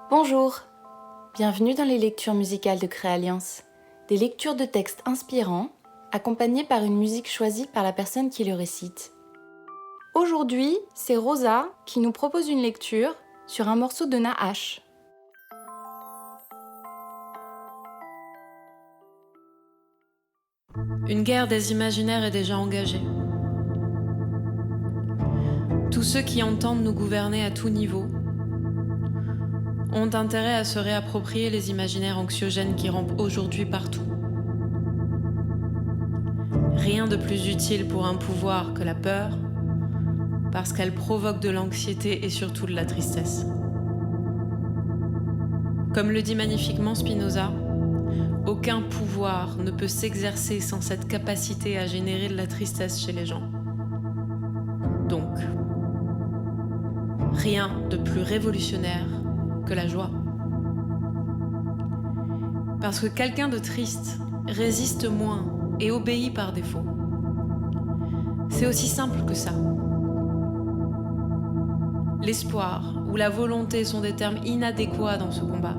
Bonjour, bienvenue dans les lectures musicales de Créalliance, des lectures de textes inspirants, accompagnées par une musique choisie par la personne qui le récite. Aujourd'hui, c'est Rosa qui nous propose une lecture sur un morceau de Nahash. Une guerre des imaginaires est déjà engagée. Tous ceux qui entendent nous gouverner à tout niveau ont intérêt à se réapproprier les imaginaires anxiogènes qui rampent aujourd'hui partout. Rien de plus utile pour un pouvoir que la peur, parce qu'elle provoque de l'anxiété et surtout de la tristesse. Comme le dit magnifiquement Spinoza, aucun pouvoir ne peut s'exercer sans cette capacité à générer de la tristesse chez les gens. Donc, rien de plus révolutionnaire que la joie. Parce que quelqu'un de triste résiste moins et obéit par défaut. C'est aussi simple que ça. L'espoir ou la volonté sont des termes inadéquats dans ce combat.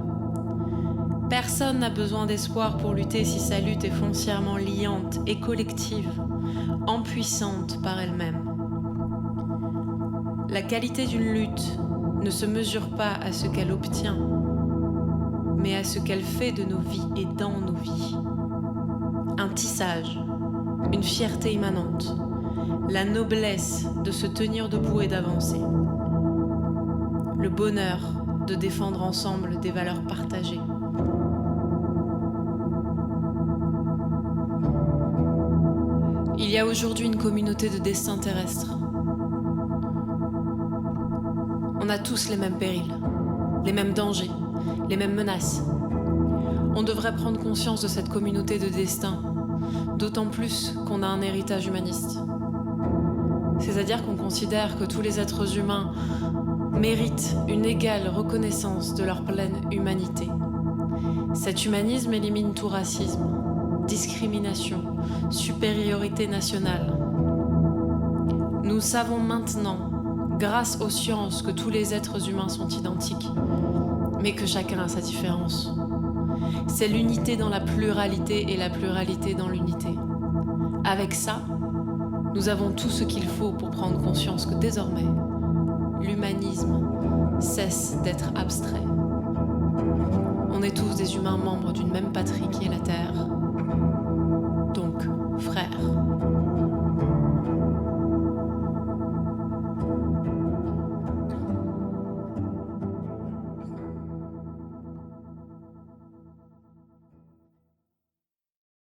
Personne n'a besoin d'espoir pour lutter si sa lutte est foncièrement liante et collective, empuissante par elle-même. La qualité d'une lutte ne se mesure pas à ce qu'elle obtient, mais à ce qu'elle fait de nos vies et dans nos vies. Un tissage, une fierté immanente, la noblesse de se tenir debout et d'avancer, le bonheur de défendre ensemble des valeurs partagées. Il y a aujourd'hui une communauté de destin terrestre. On a tous les mêmes périls, les mêmes dangers, les mêmes menaces. On devrait prendre conscience de cette communauté de destin, d'autant plus qu'on a un héritage humaniste. C'est-à-dire qu'on considère que tous les êtres humains méritent une égale reconnaissance de leur pleine humanité. Cet humanisme élimine tout racisme, discrimination, supériorité nationale. Nous savons maintenant, grâce aux sciences, que tous les êtres humains sont identiques, mais que chacun a sa différence. C'est l'unité dans la pluralité et la pluralité dans l'unité. Avec ça, nous avons tout ce qu'il faut pour prendre conscience que désormais, l'humanisme cesse d'être abstrait. On est tous des humains membres d'une même patrie qui est la Terre,